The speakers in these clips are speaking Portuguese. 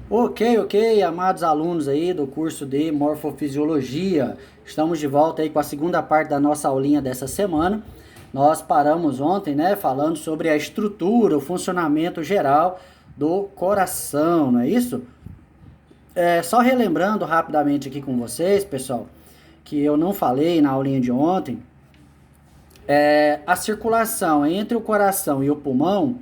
Ok, amados alunos aí do curso de Morfofisiologia. Estamos de volta aí com a segunda parte da nossa aulinha dessa semana. Nós paramos ontem, né, falando sobre a estrutura, o funcionamento geral do coração, não é isso? Só relembrando rapidamente aqui com vocês, pessoal, que eu não falei na aulinha de ontem, a circulação entre o coração e o pulmão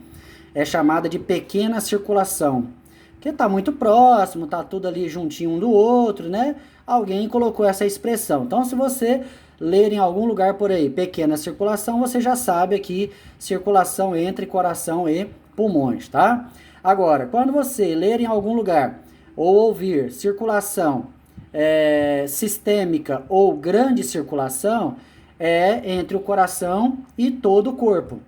é chamada de pequena circulação, porque está muito próximo, está tudo ali juntinho um do outro, né? Alguém colocou essa expressão. Então, se você ler em algum lugar por aí, pequena circulação, você já sabe aqui, circulação entre coração e pulmões, tá? Agora, quando você ler em algum lugar ou ouvir circulação sistêmica ou grande circulação, é entre o coração e todo o corpo.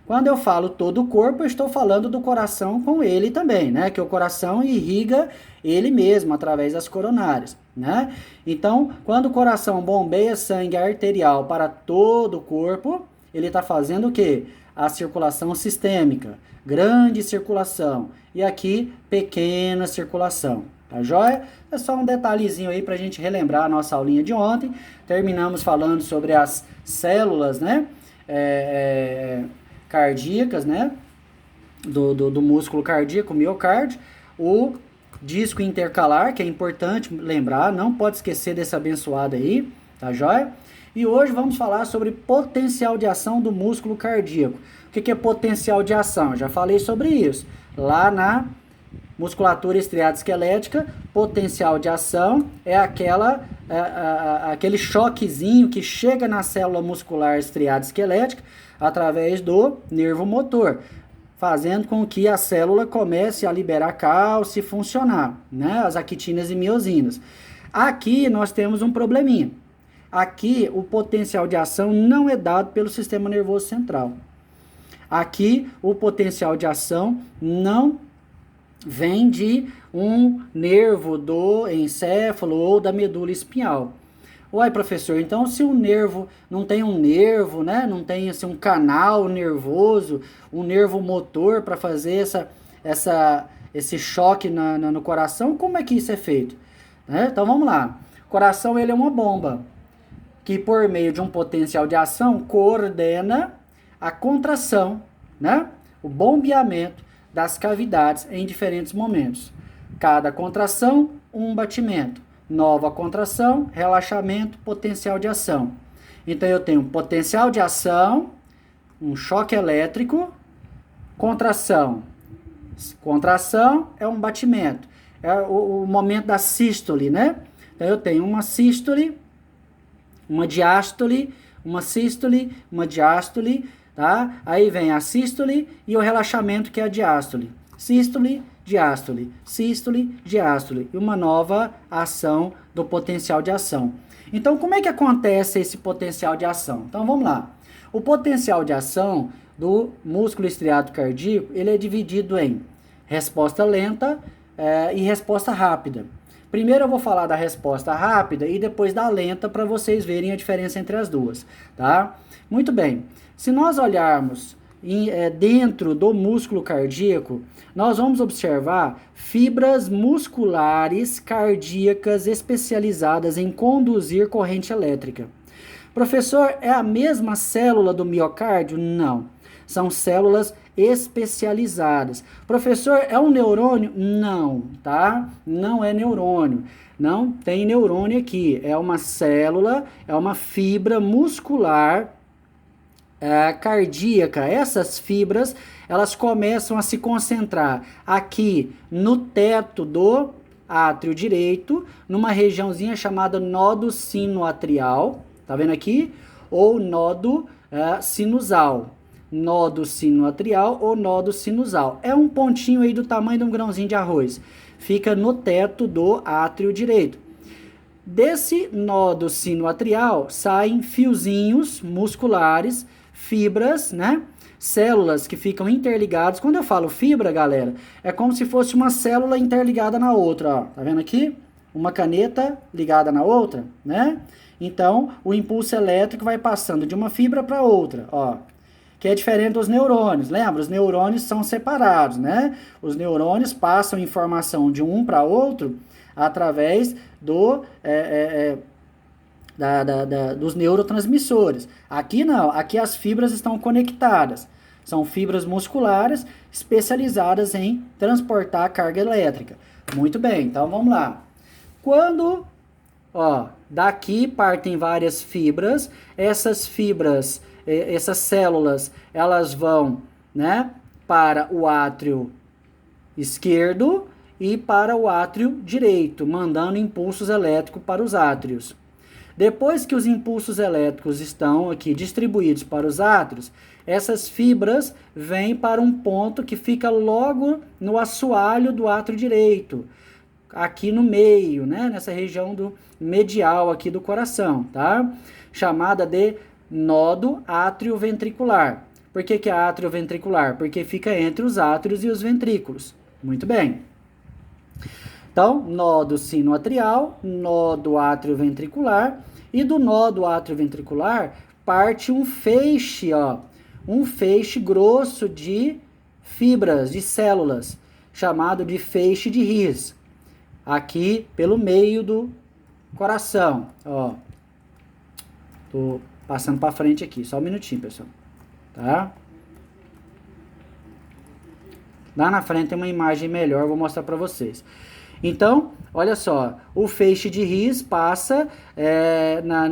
Quando eu falo todo o corpo, eu estou falando do coração com ele também, né? Que o coração irriga ele mesmo através das coronárias, né? Então, quando o coração bombeia sangue arterial para todo o corpo, ele está fazendo o quê? A circulação sistêmica, grande circulação, e aqui pequena circulação, tá joia? É só um detalhezinho aí para a gente relembrar a nossa aulinha de ontem. Terminamos falando sobre as células, né? Cardíacas, né? Do músculo cardíaco, miocárdio, o disco intercalar, que é importante lembrar, não pode esquecer desse abençoado aí, tá joia? E hoje vamos falar sobre potencial de ação do músculo cardíaco. O que é potencial de ação? Eu já falei sobre isso. Lá na musculatura estriada esquelética, potencial de ação é aquele choquezinho que chega na célula muscular estriada esquelética através do nervo motor, fazendo com que a célula comece a liberar cálcio e funcionar, né? As actinas e miosinas. Aqui nós temos um probleminha. Aqui o potencial de ação não é dado pelo sistema nervoso central. Aqui o potencial de ação não vem de um nervo do encéfalo ou da medula espinhal. Uai, professor, então se o nervo não tem um nervo, né? Não tem assim, um canal nervoso, um nervo motor para fazer esse choque no coração, como é que isso é feito? Né? Então vamos lá. O coração ele é uma bomba que por meio de um potencial de ação coordena a contração, né? O bombeamento das cavidades em diferentes momentos. Cada contração, um batimento. Nova contração, relaxamento, potencial de ação. Então eu tenho potencial de ação, um choque elétrico, contração. Contração é um batimento. É o momento da sístole, né? Então eu tenho uma sístole, uma diástole, uma sístole, uma diástole, tá? Aí vem a sístole e o relaxamento, que é a diástole. Sístole, diástole, sístole, diástole. E uma nova ação do potencial de ação. Então, como é que acontece esse potencial de ação? Então, vamos lá. O potencial de ação do músculo estriado cardíaco, ele é dividido em resposta lenta e resposta rápida. Primeiro eu vou falar da resposta rápida e depois da lenta para vocês verem a diferença entre as duas, tá? Muito bem. Se nós olharmos dentro do músculo cardíaco, nós vamos observar fibras musculares cardíacas especializadas em conduzir corrente elétrica. Professor, é a mesma célula do miocárdio? Não. São células especializadas. Professor, é um neurônio? Não, tá? Não é neurônio. Não tem neurônio aqui. É uma célula, é uma fibra muscular cardíaca. Essas fibras, elas começam a se concentrar aqui no teto do átrio direito, numa regiãozinha chamada nodo sinoatrial, tá vendo aqui? Ou nodo sinusal. Nodo sinoatrial ou nodo sinusal. É um pontinho aí do tamanho de um grãozinho de arroz. Fica no teto do átrio direito. Desse nodo sinoatrial saem fiozinhos musculares, fibras, né? Células que ficam interligadas. Quando eu falo fibra, galera, é como se fosse uma célula interligada na outra, ó. Tá vendo aqui? Uma caneta ligada na outra, né? Então, o impulso elétrico vai passando de uma fibra para outra, ó. que é diferente dos neurônios. Lembra? Os neurônios são separados, né? Os neurônios passam informação de um para outro através dos neurotransmissores. Aqui não, aqui as fibras estão conectadas. São fibras musculares especializadas em transportar a carga elétrica. Muito bem, então vamos lá. Quando, daqui partem várias fibras, essas fibras, essas células, elas vão, né, para o átrio esquerdo e para o átrio direito, mandando impulsos elétricos para os átrios. Depois que os impulsos elétricos estão aqui distribuídos para os átrios, essas fibras vêm para um ponto que fica logo no assoalho do átrio direito, aqui no meio, né, nessa região do medial aqui do coração, tá? Chamada de nodo atrioventricular. Por que é atrioventricular? Porque fica entre os átrios e os ventrículos. Muito bem. Então, nodo sinoatrial, nodo atrioventricular, e do nodo atrioventricular parte um feixe, um feixe grosso de fibras, de células, chamado de feixe de His, aqui pelo meio do coração, Tô passando para frente aqui, só um minutinho, pessoal, tá? Lá na frente tem uma imagem melhor, vou mostrar para vocês. Então, olha só, o feixe de His passa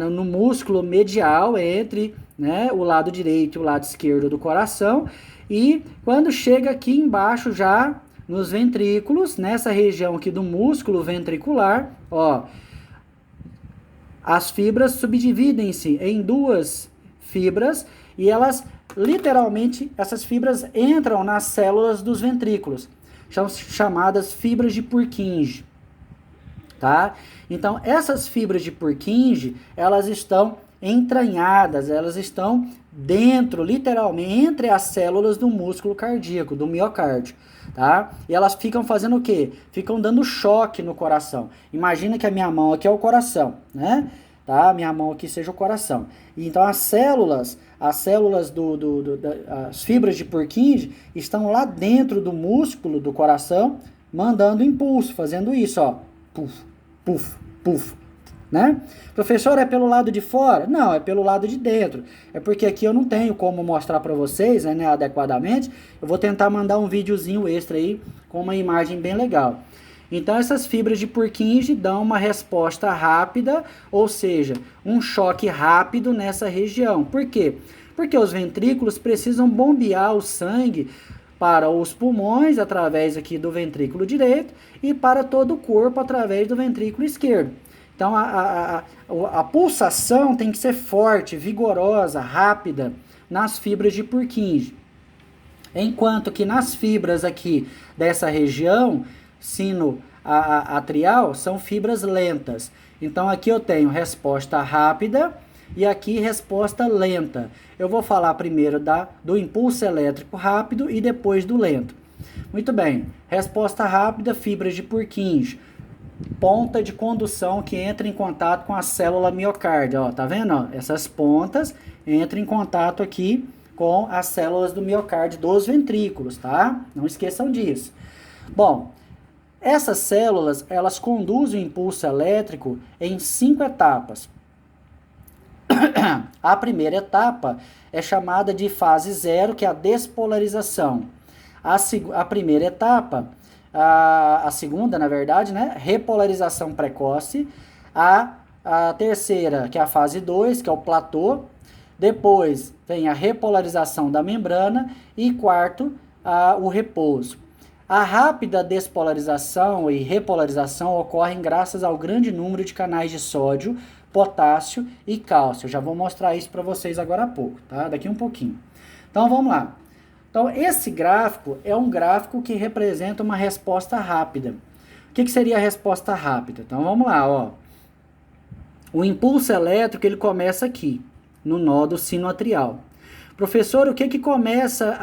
no músculo medial entre, né, o lado direito e o lado esquerdo do coração, e quando chega aqui embaixo já nos ventrículos, nessa região aqui do músculo ventricular, as fibras subdividem-se em duas fibras e elas, literalmente, essas fibras entram nas células dos ventrículos, chamadas fibras de Purkinje, tá? Então, essas fibras de Purkinje, elas estão entranhadas, elas estão dentro, literalmente, entre as células do músculo cardíaco, do miocárdio, tá? E elas ficam fazendo o quê? Ficam dando choque no coração. Imagina que a minha mão aqui é o coração, né? Tá? Minha mão aqui seja o coração. E então as células as fibras de Purkinje estão lá dentro do músculo do coração, mandando impulso, fazendo isso, puf, puf, puf, né? Professor, é pelo lado de fora? Não, é pelo lado de dentro. É porque aqui eu não tenho como mostrar para vocês, né, adequadamente. Eu vou tentar mandar um videozinho extra aí com uma imagem bem legal. Então, essas fibras de Purkinje dão uma resposta rápida, ou seja, um choque rápido nessa região. Por quê? Porque os ventrículos precisam bombear o sangue para os pulmões, através aqui do ventrículo direito, e para todo o corpo, através do ventrículo esquerdo. Então, a pulsação tem que ser forte, vigorosa, rápida, nas fibras de Purkinje. Enquanto que nas fibras aqui dessa região sino-atrial são fibras lentas. Então aqui eu tenho resposta rápida e aqui resposta lenta. Eu vou falar primeiro do impulso elétrico rápido e depois do lento. Muito bem, resposta rápida, fibras de Purkinje, ponta de condução que entra em contato com a célula miocárdio. Tá vendo? Essas pontas entram em contato aqui com as células do miocárdio dos ventrículos, tá? Não esqueçam disso. Bom, essas células, elas conduzem o impulso elétrico em 5 etapas. A primeira etapa é chamada de fase 0, que é a despolarização. A primeira etapa, a segunda, na verdade, né, repolarização precoce. A terceira, que é a fase 2, que é o platô. Depois vem a repolarização da membrana. E quarto, o repouso. A rápida despolarização e repolarização ocorrem graças ao grande número de canais de sódio, potássio e cálcio. Eu já vou mostrar isso para vocês agora há pouco, tá? Daqui um pouquinho. Então, vamos lá. Então, esse gráfico é um gráfico que representa uma resposta rápida. O que seria a resposta rápida? Então, vamos lá, O impulso elétrico, ele começa aqui, no nodo sinoatrial. Professor, o que começa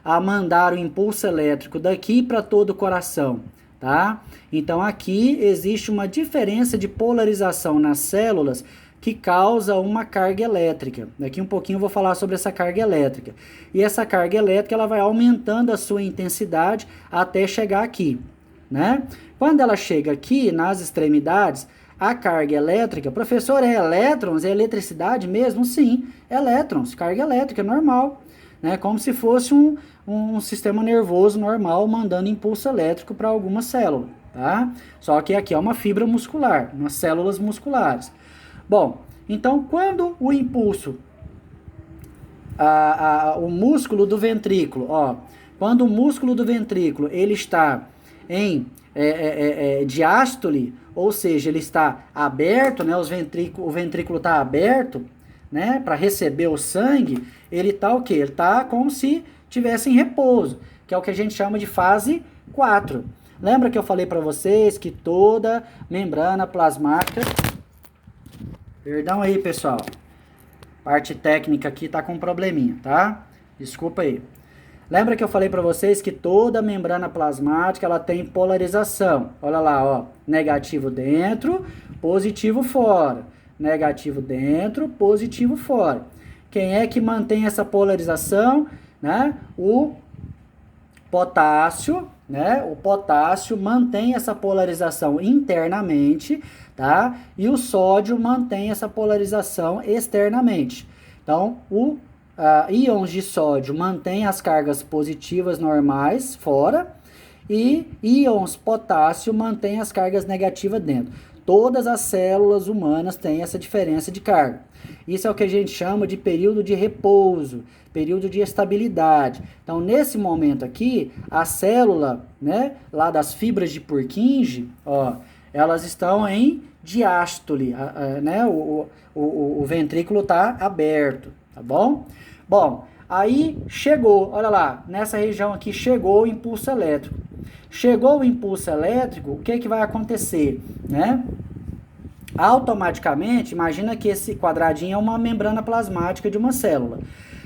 a mandar o impulso elétrico daqui para todo o coração? Tá? Então, aqui existe uma diferença de polarização nas células que causa uma carga elétrica. Daqui um pouquinho eu vou falar sobre essa carga elétrica. E essa carga elétrica ela vai aumentando a sua intensidade até chegar aqui, né? Quando ela chega aqui nas extremidades, a carga elétrica, professor, é elétrons? É eletricidade mesmo? Sim, elétrons, carga elétrica, normal. Né? Como se fosse um sistema nervoso normal mandando impulso elétrico para alguma célula. Tá? Só que aqui é uma fibra muscular, umas células musculares. Bom, então quando o impulso, o músculo do ventrículo, ó, quando o músculo do ventrículo ele está em diástole, ou seja, ele está aberto, né, o ventrículo está aberto, né, para receber o sangue, ele está o quê? Ele está como se tivesse em repouso, que é o que a gente chama de fase 4. Lembra que eu falei para vocês que toda membrana plasmática... Perdão aí, pessoal. Parte técnica aqui tá com um probleminha, tá? Desculpa aí. Lembra que eu falei para vocês que toda membrana plasmática ela tem polarização. Olha lá, ó, negativo dentro, positivo fora. Negativo dentro, positivo fora. Quem é que mantém essa polarização? Né? O potássio, né? O potássio mantém essa polarização internamente, tá? E o sódio mantém essa polarização externamente. Então, íons de sódio mantém as cargas positivas normais fora e íons potássio mantém as cargas negativas dentro. Todas as células humanas têm essa diferença de carga. Isso é o que a gente chama de período de repouso, período de estabilidade. Então, nesse momento aqui, a célula, né, lá das fibras de Purkinje, ó, elas estão em diástole, né, o ventrículo está aberto, tá bom? Bom, aí chegou, olha lá, nessa região aqui chegou o impulso elétrico. Chegou o impulso elétrico, o que vai acontecer, né? Automaticamente, imagina que esse quadradinho é uma membrana plasmática de uma célula.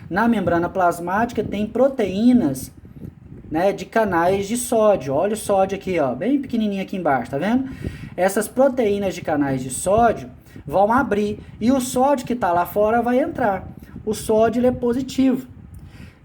Na membrana plasmática tem proteínas, né, de canais de sódio. Olha o sódio aqui, ó, bem pequenininho aqui embaixo, tá vendo? Essas proteínas de canais de sódio vão abrir e o sódio que está lá fora vai entrar. O sódio ele é positivo.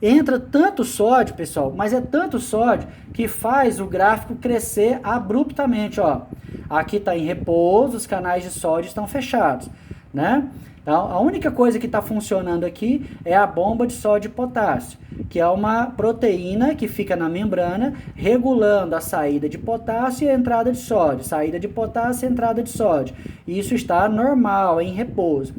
Entra tanto sódio, pessoal, mas é tanto sódio que faz o gráfico crescer abruptamente, ó. Aqui está em repouso, os canais de sódio estão fechados, né? Então, a única coisa que está funcionando aqui é a bomba de sódio e potássio, que é uma proteína que fica na membrana regulando a saída de potássio e a entrada de sódio, saída de potássio e entrada de sódio. Isso está normal, em repouso.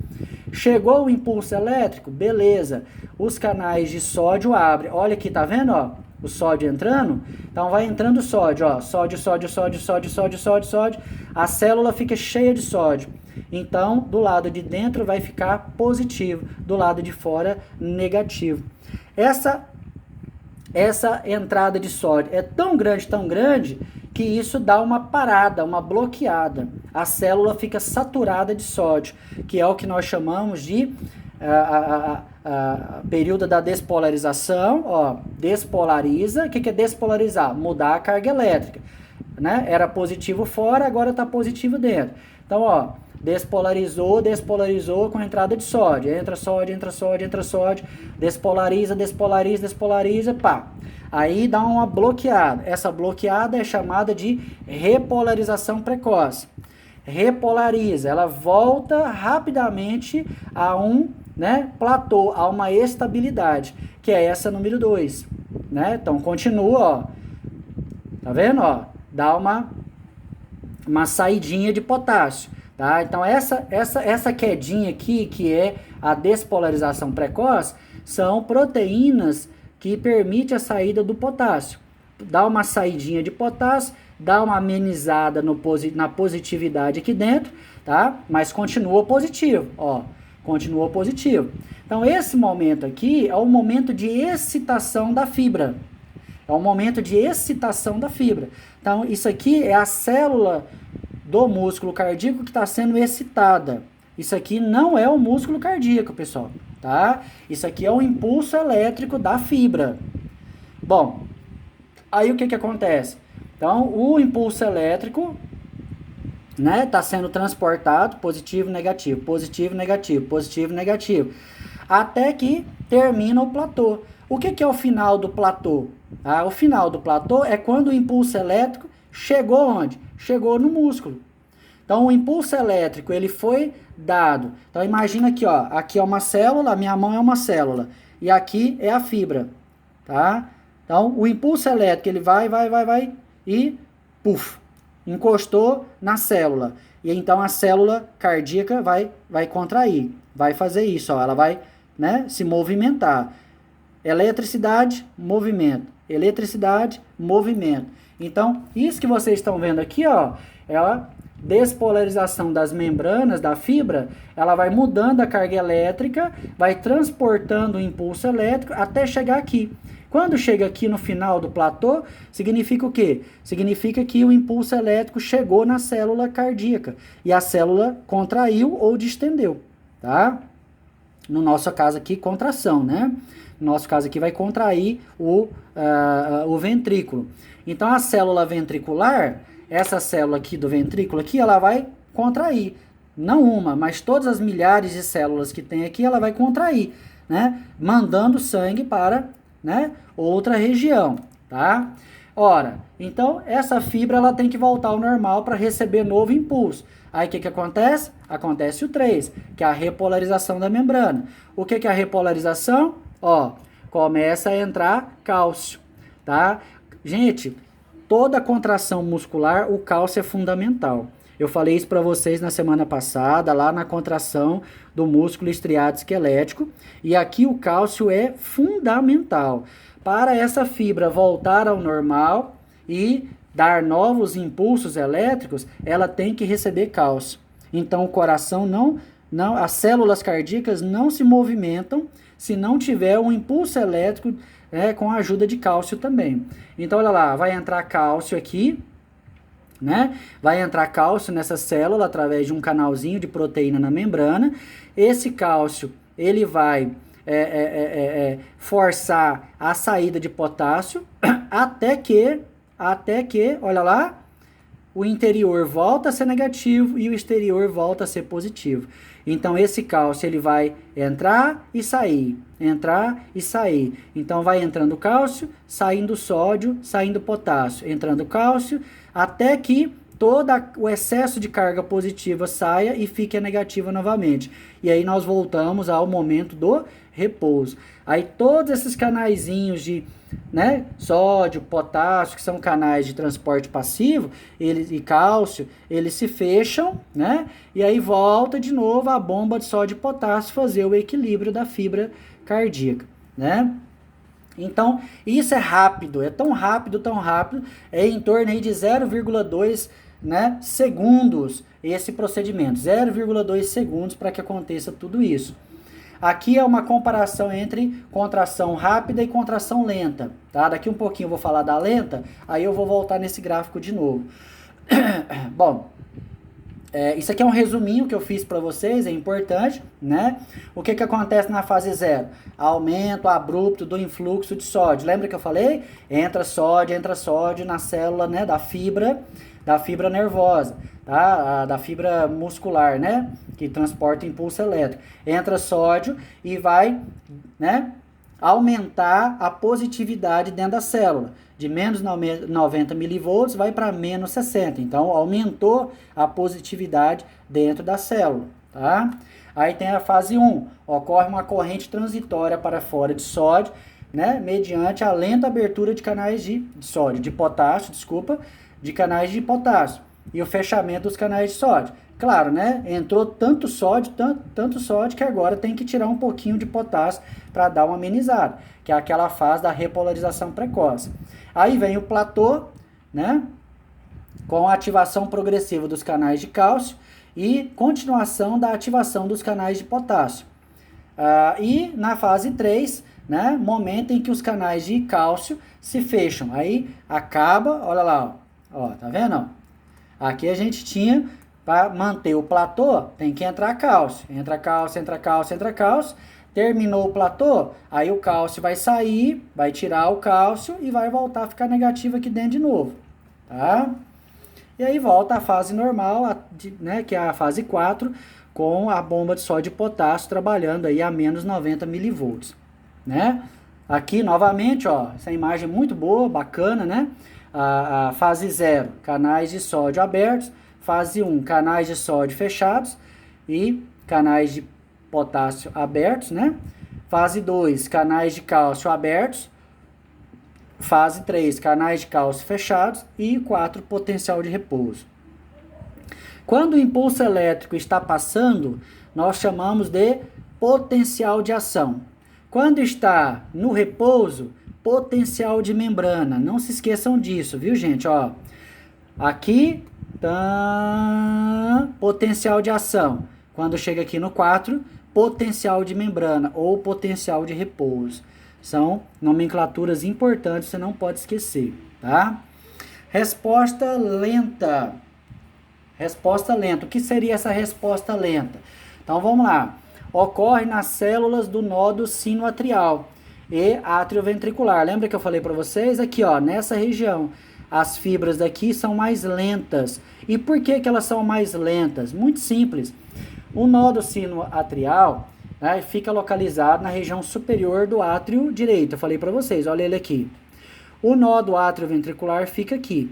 Chegou o impulso elétrico? Beleza. Os canais de sódio abrem. Olha aqui, tá vendo, ó? O sódio entrando. Então vai entrando sódio, ó. Sódio, sódio, sódio, sódio, sódio, sódio, sódio. A célula fica cheia de sódio. Então, do lado de dentro vai ficar positivo, do lado de fora negativo. Essa entrada de sódio é tão grande, que isso dá uma parada, uma bloqueada. A célula fica saturada de sódio, que é o que nós chamamos de período da despolarização. Ó, despolariza. O que é despolarizar? Mudar a carga elétrica. Né? Era positivo fora, agora está positivo dentro. Então, ó, despolarizou com a entrada de sódio. Entra sódio, entra sódio, entra sódio. Despolariza, despolariza, despolariza, pá. Aí dá uma bloqueada. Essa bloqueada é chamada de repolarização precoce. Repolariza, ela volta rapidamente a um, né, platô, a uma estabilidade, que é essa número 2. Né? Então, continua, ó. Tá vendo, ó? Dá uma saidinha de potássio. Tá? Então, essa quedinha aqui, que é a despolarização precoce, são proteínas que permitem a saída do potássio. Dá uma saidinha de potássio, dá uma amenizada na positividade aqui dentro, tá? Mas continua positivo, ó. Continua positivo. Então, esse momento aqui é o momento de excitação da fibra. É o momento de excitação da fibra. Então, isso aqui é a célula do músculo cardíaco que está sendo excitada. Isso aqui não é o músculo cardíaco, pessoal, tá? Isso aqui é o impulso elétrico da fibra. Bom, aí o que acontece? Então, o impulso elétrico, né? Tá sendo transportado, positivo, negativo, positivo, negativo, positivo, negativo, até que termina o platô. O que é o final do platô? O final do platô é quando o impulso elétrico chegou onde? Chegou no músculo. Então, o impulso elétrico, ele foi dado. Então, imagina aqui, ó. Aqui é uma célula, a minha mão é uma célula. E aqui é a fibra, tá? Então, o impulso elétrico, ele vai e, puf, encostou na célula. E então, a célula cardíaca vai contrair. Vai fazer isso, ó. Ela vai, né, se movimentar. Eletricidade, movimento. Eletricidade, movimento. Então, isso que vocês estão vendo aqui, ó, é a despolarização das membranas da fibra. Ela vai mudando a carga elétrica, vai transportando o impulso elétrico até chegar aqui. Quando chega aqui no final do platô, significa o quê? Significa que o impulso elétrico chegou na célula cardíaca e a célula contraiu ou distendeu, tá? No nosso caso aqui, contração, né? No nosso caso aqui vai contrair o ventrículo. Então, a célula ventricular, essa célula aqui do ventrículo aqui, ela vai contrair. Não uma, mas todas as milhares de células que tem aqui, ela vai contrair, né? Mandando sangue para, né, outra região, tá? Ora, então, essa fibra, ela tem que voltar ao normal para receber novo impulso. Aí, o que acontece? Acontece o 3, que é a repolarização da membrana. O que é a repolarização? Ó, começa a entrar cálcio, tá? Gente, toda contração muscular, o cálcio é fundamental. Eu falei isso para vocês na semana passada, lá na contração do músculo estriado esquelético. E aqui o cálcio é fundamental. Para essa fibra voltar ao normal e dar novos impulsos elétricos, ela tem que receber cálcio. Então o coração não, as células cardíacas não se movimentam se não tiver um impulso elétrico, com a ajuda de cálcio também. Então olha lá, vai entrar cálcio aqui, né? Vai entrar cálcio nessa célula através de um canalzinho de proteína na membrana. Esse cálcio, ele vai forçar a saída de potássio até que, olha lá, o interior volta a ser negativo e o exterior volta a ser positivo. Então, esse cálcio, ele vai entrar e sair, entrar e sair. Então, vai entrando cálcio, saindo sódio, saindo potássio, entrando cálcio, até que todo o excesso de carga positiva saia e fique negativa novamente. E aí, nós voltamos ao momento do repouso. Aí, todos esses canaizinhos de, né, sódio, potássio, que são canais de transporte passivo, e cálcio, eles se fecham, né? E aí volta de novo a bomba de sódio e potássio fazer o equilíbrio da fibra cardíaca, né? Então, isso é rápido, é tão rápido, é em torno aí de 0,2, né, segundos esse procedimento, 0,2 segundos para que aconteça tudo isso. Aqui é uma comparação entre contração rápida e contração lenta, tá? Daqui um pouquinho eu vou falar da lenta, aí eu vou voltar nesse gráfico de novo. Bom, isso aqui é um resuminho que eu fiz para vocês, é importante, né? O que acontece na fase 0? Aumento abrupto do influxo de sódio. Lembra que eu falei? Entra sódio na célula, né, da fibra nervosa, tá? Da fibra muscular, né, que transporta impulso elétrico. Entra sódio e vai, né, aumentar a positividade dentro da célula. De menos 90 milivolts vai para menos 60. Então, aumentou a positividade dentro da célula, tá? Aí tem a fase 1. Ocorre uma corrente transitória para fora de sódio, né, mediante a lenta abertura de canais de canais de potássio e o fechamento dos canais de sódio. Claro, né? Entrou tanto sódio que agora tem que tirar um pouquinho de potássio para dar uma amenizada, que é aquela fase da repolarização precoce. Aí vem o platô, né? Com a ativação progressiva dos canais de cálcio e continuação da ativação dos canais de potássio. E na fase 3, né? Momento em que os canais de cálcio se fecham. Aí acaba, olha lá, ó, tá vendo? Aqui a gente tinha, para manter o platô, tem que entrar cálcio. Entra cálcio. Terminou o platô, aí o cálcio vai sair, vai tirar o cálcio e vai voltar a ficar negativo aqui dentro de novo, tá? E aí volta à fase normal, né, que é a fase 4, com a bomba de sódio e potássio trabalhando aí a menos 90 milivolts, né? Aqui, novamente, ó, essa imagem é muito boa, bacana, né? A fase 0, canais de sódio abertos. Fase 1, canais de sódio fechados e canais de potássio abertos, né? Fase 2, canais de cálcio abertos. Fase 3, canais de cálcio fechados. E 4, potencial de repouso. Quando o impulso elétrico está passando, nós chamamos de potencial de ação. Quando está no repouso, potencial de membrana. Não se esqueçam disso, viu, gente? Ó, aqui, potencial de ação. Quando chega aqui no 4, potencial de membrana ou potencial de repouso. São nomenclaturas importantes, você não pode esquecer, tá? Resposta lenta. Resposta lenta. O que seria essa resposta lenta? Então, vamos lá. Ocorre nas células do nódo sinoatrial e atrioventricular. Lembra que eu falei para vocês? Aqui, ó, nessa região, as fibras daqui são mais lentas. E por que que elas são mais lentas? Muito simples. O nódo sinoatrial, né, fica localizado na região superior do átrio direito. Eu falei para vocês, olha ele aqui. O nódo atrioventricular fica aqui,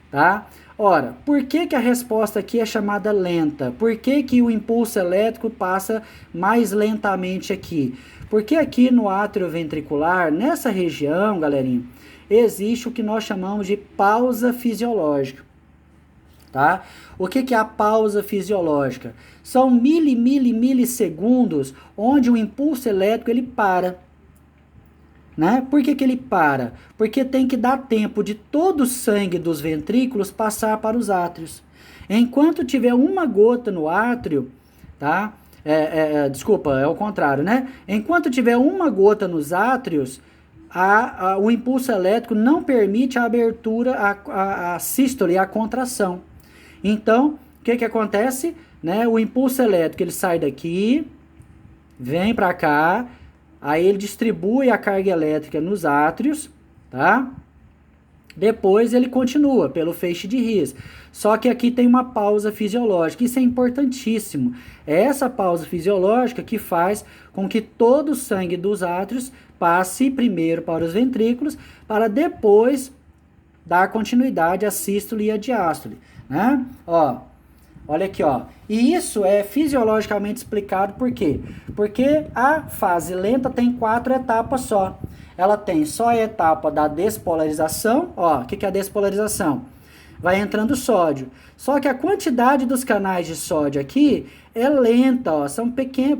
tá? Ora, por que que a resposta aqui é chamada lenta? Por que que o impulso elétrico passa mais lentamente aqui? Porque aqui no átrio ventricular, nessa região, galerinha, existe o que nós chamamos de pausa fisiológica, tá? O que que é a pausa fisiológica? São milissegundos onde o impulso elétrico ele para. Né? Por que que ele para? Porque tem que dar tempo de todo o sangue dos ventrículos passar para os átrios. Enquanto tiver uma gota no átrio, tá? Desculpa, é o contrário, né? Enquanto tiver uma gota nos átrios, o impulso elétrico não permite a abertura, a sístole, a contração. Então, o que que acontece? Né? O impulso elétrico ele sai daqui, vem para cá. Aí ele distribui a carga elétrica nos átrios, tá? Depois ele continua pelo feixe de His. Só que aqui tem uma pausa fisiológica. Isso é importantíssimo. É essa pausa fisiológica que faz com que todo o sangue dos átrios passe primeiro para os ventrículos, para depois dar continuidade à sístole e à diástole, né? Ó, olha aqui, ó. E isso é fisiologicamente explicado por quê? Porque a fase lenta tem 4 etapas só. Ela tem só a etapa da despolarização. Ó, o que é a despolarização? Vai entrando sódio. Só que a quantidade dos canais de sódio aqui é lenta, ó. São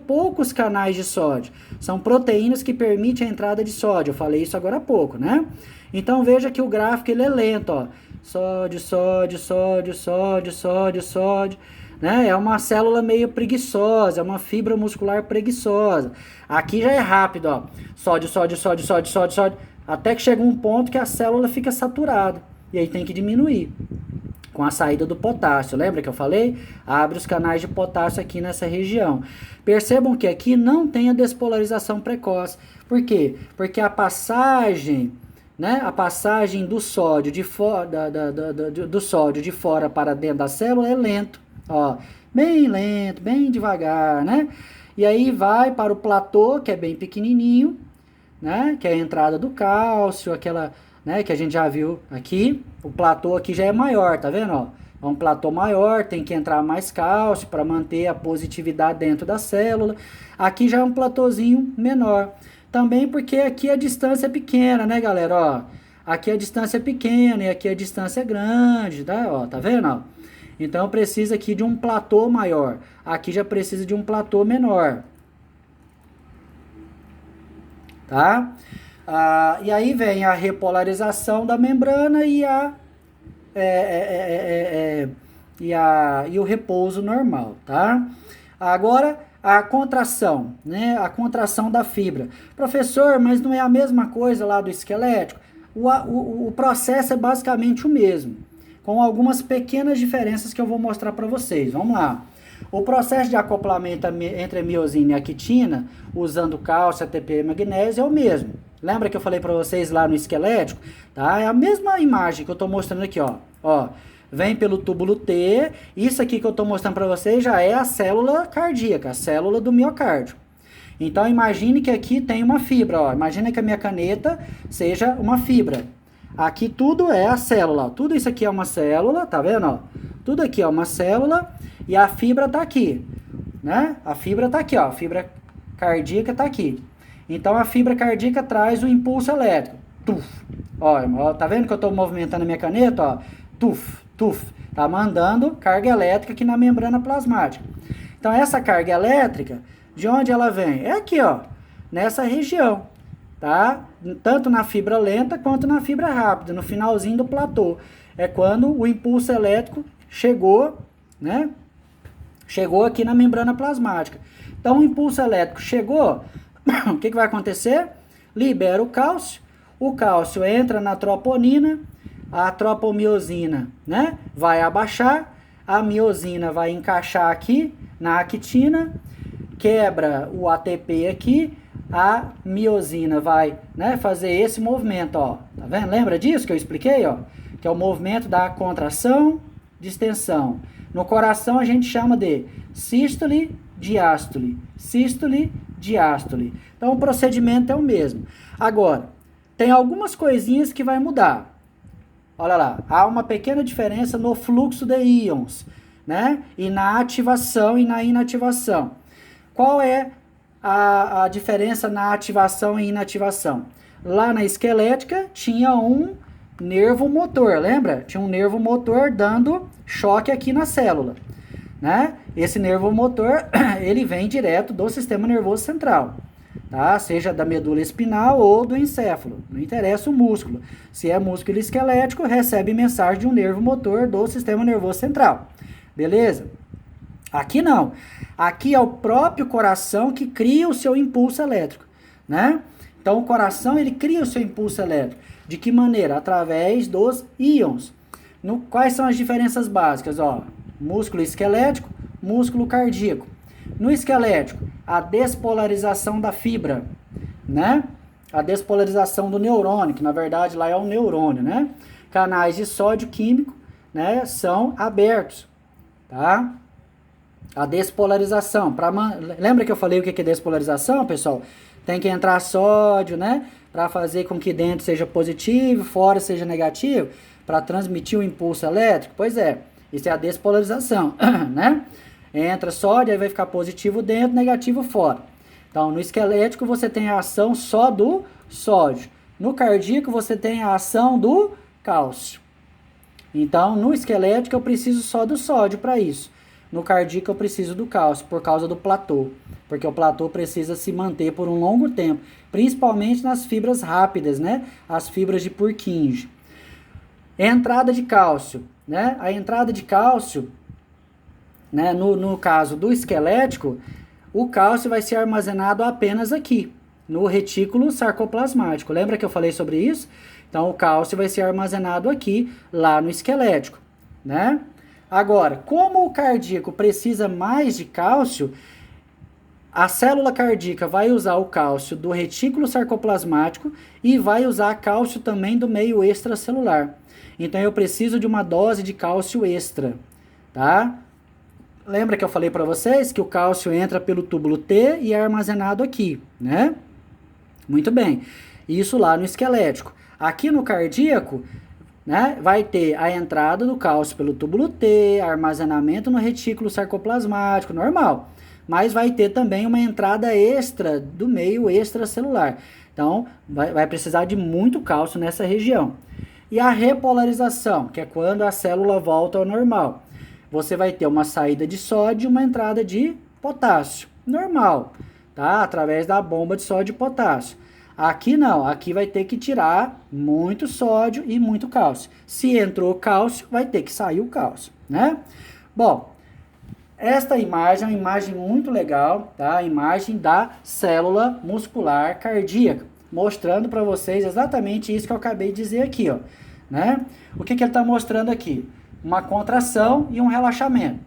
poucos canais de sódio. São proteínas que permitem a entrada de sódio. Eu falei isso agora há pouco, né? Então veja que o gráfico ele é lento, ó. Sódio, sódio, sódio, sódio, sódio, sódio. Né? É uma célula meio preguiçosa, é uma fibra muscular preguiçosa. Aqui já é rápido, ó. Sódio, sódio, sódio, sódio, sódio, sódio. Até que chega um ponto que a célula fica saturada. E aí tem que diminuir com a saída do potássio. Lembra que eu falei? Abre os canais de potássio aqui nessa região. Percebam que aqui não tem a despolarização precoce. Por quê? Porque a passagem... Né? A passagem do sódio de fora para dentro da célula é lento, ó, bem lento, bem devagar, né? E aí vai para o platô, que é bem pequenininho, né? Que é a entrada do cálcio, aquela, né? Que a gente já viu aqui. O platô aqui já é maior, tá vendo? Ó? É um platô maior, tem que entrar mais cálcio para manter a positividade dentro da célula. Aqui já é um platôzinho menor. Também porque aqui a distância é pequena, né, galera? Ó, aqui a distância é pequena e aqui a distância é grande, tá? Ó, tá vendo? Ó? Então precisa aqui de um platô maior. Aqui já precisa de um platô menor. Tá? E aí vem a repolarização da membrana e o repouso normal, tá? Agora... a contração, né? A contração da fibra. Professor, mas não é a mesma coisa lá do esquelético? O processo é basicamente o mesmo, com algumas pequenas diferenças que eu vou mostrar para vocês. Vamos lá. O processo de acoplamento entre a miosina e a quitina, usando cálcio, ATP e magnésio, é o mesmo. Lembra que eu falei para vocês lá no esquelético? Tá? É a mesma imagem que eu estou mostrando aqui, ó. Ó, vem pelo túbulo T. Isso aqui que eu estou mostrando para vocês já é a célula cardíaca, a célula do miocárdio. Então, imagine que aqui tem uma fibra, ó. Imagine que a minha caneta seja uma fibra. Aqui tudo é a célula, ó. Tudo isso aqui é uma célula, tá vendo, ó? Tudo aqui é uma célula e a fibra tá aqui, né? A fibra tá aqui, ó. A fibra cardíaca tá aqui. Então, a fibra cardíaca traz o impulso elétrico. Tuf. Ó, tá vendo que eu tô movimentando a minha caneta, ó? Tuf, tuf. Tá mandando carga elétrica aqui na membrana plasmática. Então, essa carga elétrica, de onde ela vem? É aqui, ó, nessa região, tá? Tanto na fibra lenta quanto na fibra rápida, no finalzinho do platô. É quando o impulso elétrico chegou, né? Chegou aqui na membrana plasmática. Então, o impulso elétrico chegou, o que vai acontecer? Libera o cálcio entra na troponina, a tropomiosina, né? Vai abaixar, a miosina vai encaixar aqui na actina, quebra o ATP aqui, a miosina vai, né, fazer esse movimento, ó. Tá vendo? Lembra disso que eu expliquei, ó? Que é o movimento da contração, distensão. No coração a gente chama de sístole, diástole. Sístole, diástole. Então o procedimento é o mesmo. Agora, tem algumas coisinhas que vai mudar. Olha lá, há uma pequena diferença no fluxo de íons, né? E na ativação e na inativação. Qual é a diferença na ativação e inativação? Lá na esquelética tinha um nervo motor, lembra? Tinha um nervo motor dando choque aqui na célula, né? Esse nervo motor, ele vem direto do sistema nervoso central, tá? Seja da medula espinal ou do encéfalo, não interessa o músculo. Se é músculo esquelético, recebe mensagem de um nervo motor do sistema nervoso central, beleza? Aqui não. Aqui é o próprio coração que cria o seu impulso elétrico, né? Então, o coração, ele cria o seu impulso elétrico. De que maneira? Através dos íons. Quais são as diferenças básicas? Ó, músculo esquelético, músculo cardíaco. No esquelético, a despolarização da fibra, né? A despolarização do neurônio, que na verdade lá é um neurônio, né? Canais de sódio químico, né, são abertos, tá? A despolarização. Lembra que eu falei o que é despolarização, pessoal? Tem que entrar sódio, né? Para fazer com que dentro seja positivo, fora seja negativo, para transmitir o impulso elétrico. Pois é, isso é a despolarização, né? Entra sódio, aí vai ficar positivo dentro, negativo fora. Então, no esquelético você tem a ação só do sódio. No cardíaco você tem a ação do cálcio. Então, no esquelético eu preciso só do sódio para isso. No cardíaco eu preciso do cálcio, por causa do platô. Porque o platô precisa se manter por um longo tempo. Principalmente nas fibras rápidas, né? As fibras de Purkinje. Entrada de cálcio, né? A entrada de cálcio, né? No caso do esquelético, o cálcio vai ser armazenado apenas aqui, no retículo sarcoplasmático. Lembra que eu falei sobre isso? Então, o cálcio vai ser armazenado aqui, lá no esquelético, né? Agora, como o cardíaco precisa mais de cálcio, a célula cardíaca vai usar o cálcio do retículo sarcoplasmático e vai usar cálcio também do meio extracelular. Então, eu preciso de uma dose de cálcio extra, tá? Lembra que eu falei para vocês que o cálcio entra pelo túbulo T e é armazenado aqui, né? Muito bem. Isso lá no esquelético. Aqui no cardíaco, né, vai ter a entrada do cálcio pelo túbulo T, armazenamento no retículo sarcoplasmático, normal. Mas vai ter também uma entrada extra do meio extracelular. Então, vai precisar de muito cálcio nessa região. E a repolarização, que é quando a célula volta ao normal. Você vai ter uma saída de sódio e uma entrada de potássio. Normal, tá? Através da bomba de sódio e potássio. Aqui não, aqui vai ter que tirar muito sódio e muito cálcio. Se entrou cálcio, vai ter que sair o cálcio, né? Bom, esta imagem é uma imagem muito legal, tá? A imagem da célula muscular cardíaca, mostrando para vocês exatamente isso que eu acabei de dizer aqui, ó, né? O que ele está mostrando aqui? Uma contração e um relaxamento.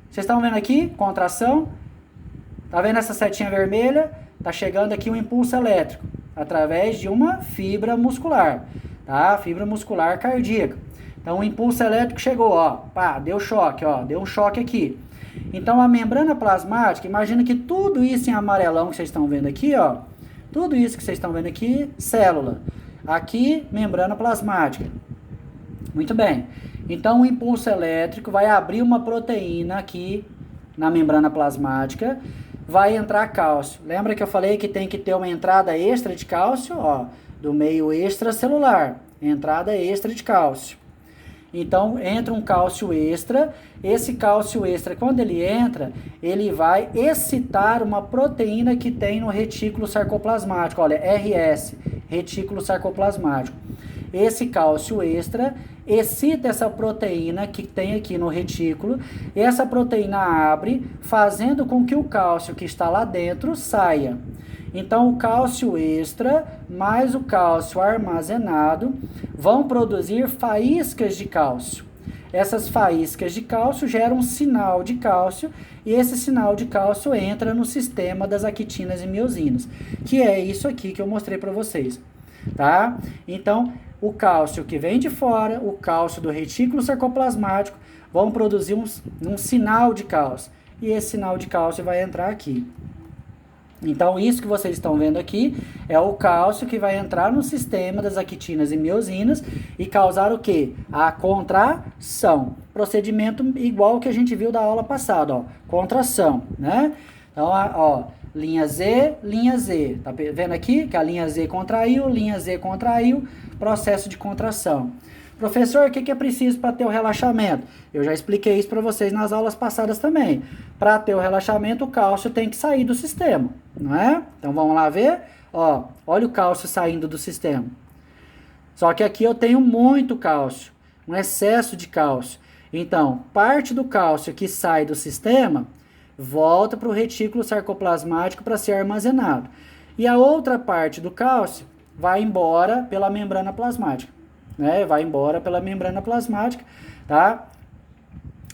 Vocês estão vendo aqui? Contração. Tá vendo essa setinha vermelha? Tá chegando aqui um impulso elétrico através de uma fibra muscular, tá? Fibra muscular cardíaca. Então o impulso elétrico chegou, ó, pá, deu choque, ó, deu um choque aqui. Então a membrana plasmática, imagina que tudo isso em amarelão que vocês estão vendo aqui, ó, tudo isso que vocês estão vendo aqui, célula. Aqui, membrana plasmática. Muito bem. Então o impulso elétrico vai abrir uma proteína aqui na membrana plasmática, vai entrar cálcio. Lembra que eu falei que tem que ter uma entrada extra de cálcio, ó, do meio extracelular, entrada extra de cálcio. Então, entra um cálcio extra. Esse cálcio extra, quando ele entra, ele vai excitar uma proteína que tem no retículo sarcoplasmático. Olha, RS, retículo sarcoplasmático. Esse cálcio extra excita essa proteína que tem aqui no retículo. E essa proteína abre, fazendo com que o cálcio que está lá dentro saia. Então, o cálcio extra mais o cálcio armazenado vão produzir faíscas de cálcio. Essas faíscas de cálcio geram um sinal de cálcio e esse sinal de cálcio entra no sistema das actinas e miosinas, que é isso aqui que eu mostrei para vocês, tá? Então, o cálcio que vem de fora, o cálcio do retículo sarcoplasmático, vão produzir um sinal de cálcio e esse sinal de cálcio vai entrar aqui. Então, isso que vocês estão vendo aqui é o cálcio que vai entrar no sistema das actinas e miosinas e causar o quê? A contração. Procedimento igual que a gente viu da aula passada, ó, contração, né? Então, ó, linha Z, tá vendo aqui que a linha Z contraiu, processo de contração. Professor, o que é preciso para ter o relaxamento? Eu já expliquei isso para vocês nas aulas passadas também. Para ter o relaxamento, o cálcio tem que sair do sistema, não é? Então vamos lá ver? Ó, olha o cálcio saindo do sistema. Só que aqui eu tenho muito cálcio, um excesso de cálcio. Então, parte do cálcio que sai do sistema volta para o retículo sarcoplasmático para ser armazenado. E a outra parte do cálcio vai embora pela membrana plasmática. Né, vai embora pela membrana plasmática, tá?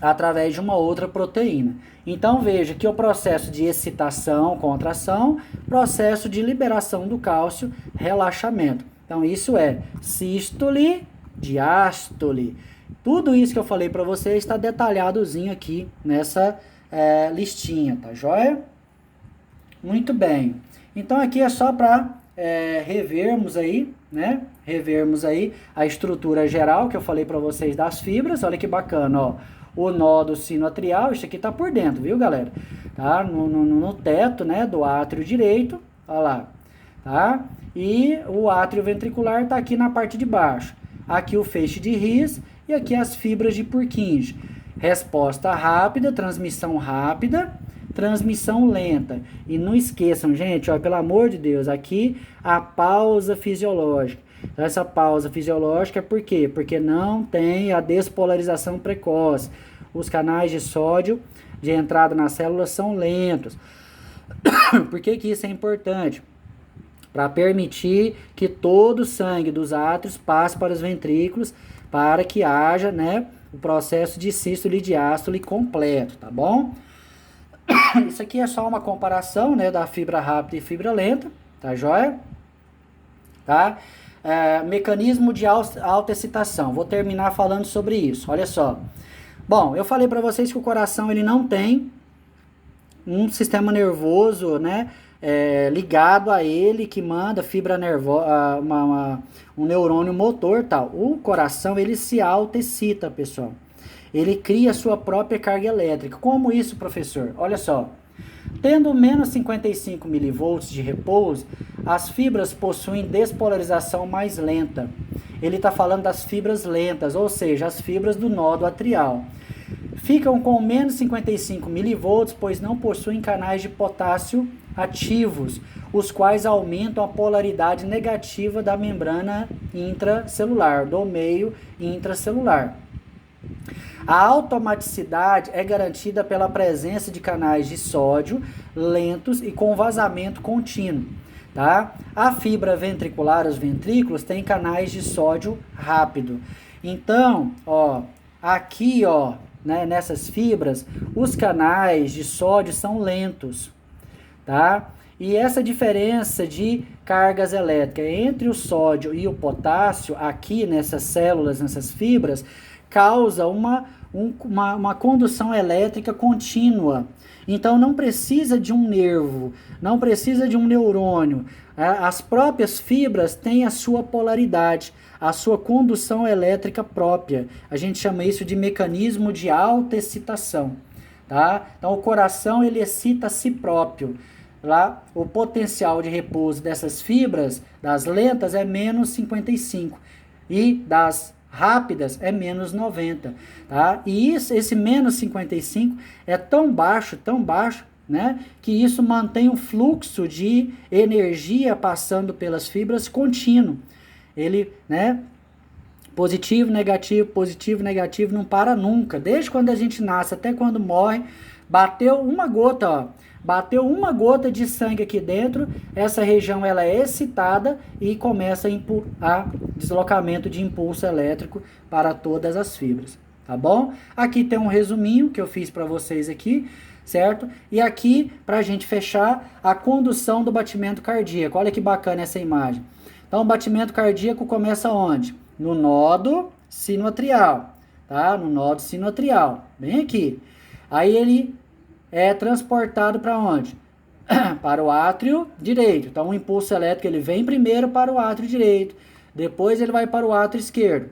Através de uma outra proteína. Então veja que o processo de excitação, contração, processo de liberação do cálcio, relaxamento. Então isso é sístole, diástole. Tudo isso que eu falei para vocês está detalhadozinho aqui nessa listinha, tá joia? Muito bem. Então aqui é só para revermos aí, né? Revermos aí a estrutura geral que eu falei para vocês das fibras. Olha que bacana, ó. O nódo sinoatrial, isso aqui tá por dentro, viu, galera? Tá? No teto, né, do átrio direito, ó lá, tá? E o átrio ventricular tá aqui na parte de baixo. Aqui o feixe de His e aqui as fibras de Purkinje. Resposta rápida, transmissão lenta. E não esqueçam, gente, ó, pelo amor de Deus, aqui a pausa fisiológica. Então, essa pausa fisiológica, por quê? Porque não tem a despolarização precoce. Os canais de sódio de entrada nas células são lentos. Por que isso é importante? Para permitir que todo o sangue dos átrios passe para os ventrículos, para que haja, né, o processo de sístole e diástole completo, tá bom? Isso aqui é só uma comparação, né, da fibra rápida e fibra lenta, tá joia? Tá? Mecanismo de alta excitação. Vou terminar falando sobre isso. Olha só. Bom, eu falei para vocês que o coração ele não tem um sistema nervoso, né, ligado a ele que manda fibra nervosa, um neurônio motor, tal. O coração ele se auto-excita, pessoal. Ele cria sua própria carga elétrica. Como isso, professor? Olha só. Tendo menos 55 mV de repouso, as fibras possuem despolarização mais lenta. Ele está falando das fibras lentas, ou seja, as fibras do nódo atrial. Ficam com menos 55 mV, pois não possuem canais de potássio ativos, os quais aumentam a polaridade negativa da membrana intracelular, do meio intracelular. A automaticidade é garantida pela presença de canais de sódio lentos e com vazamento contínuo, tá? A fibra ventricular, os ventrículos, tem canais de sódio rápido. Então, ó, aqui, ó, né, nessas fibras, os canais de sódio são lentos, tá? E essa diferença de cargas elétricas entre o sódio e o potássio, aqui nessas células, nessas fibras, causa uma condução elétrica contínua. Então não precisa de um nervo, não precisa de um neurônio. As próprias fibras têm a sua polaridade, a sua condução elétrica própria. A gente chama isso de mecanismo de autoexcitação. Tá? Então o coração ele excita a si próprio. Lá, o potencial de repouso dessas fibras, das lentas, é menos 55 e das rápidas é menos 90. Tá? E esse menos 55 é tão baixo, né, que isso mantém um fluxo de energia passando pelas fibras contínuo. Ele, né, positivo, negativo, não para nunca. Desde quando a gente nasce até quando morre, bateu uma gota, ó. Bateu uma gota de sangue aqui dentro, essa região ela é excitada e começa a deslocamento de impulso elétrico para todas as fibras, tá bom? Aqui tem um resuminho que eu fiz para vocês aqui, certo? E aqui, para a gente fechar, a condução do batimento cardíaco. Olha que bacana essa imagem. Então, o batimento cardíaco começa onde? No nodo sinoatrial, tá? No nodo sinoatrial, bem aqui. Aí ele é transportado para onde? Para o átrio direito. Então o impulso elétrico ele vem primeiro para o átrio direito, depois ele vai para o átrio esquerdo,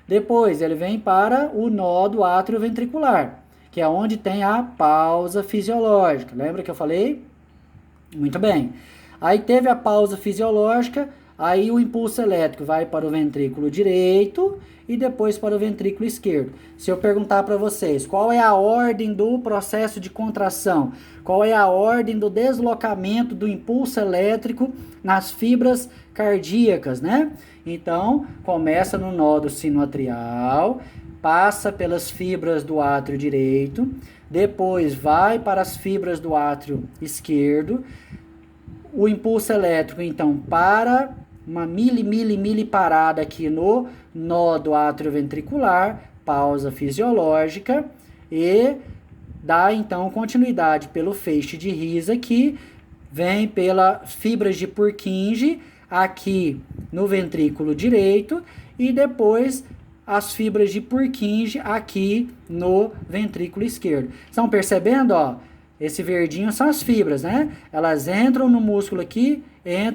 depois ele vem para o nó do átrio ventricular, que é onde tem a pausa fisiológica. Lembra que eu falei? Muito bem. Aí teve a pausa fisiológica, aí o impulso elétrico vai para o ventrículo direito e depois para o ventrículo esquerdo. Se eu perguntar para vocês qual é a ordem do processo de contração, qual é a ordem do deslocamento do impulso elétrico nas fibras cardíacas, né? Então, começa no nódo sinoatrial, passa pelas fibras do átrio direito, depois vai para as fibras do átrio esquerdo. O impulso elétrico, então, para uma mili parada aqui no nó do átrio ventricular, pausa fisiológica, e dá, então, continuidade pelo feixe de Risa aqui, vem pela fibras de Purkinje, aqui no ventrículo direito, e depois as fibras de Purkinje aqui no ventrículo esquerdo. Estão percebendo, ó? Esse verdinho são as fibras, né? Elas entram no músculo aqui, entram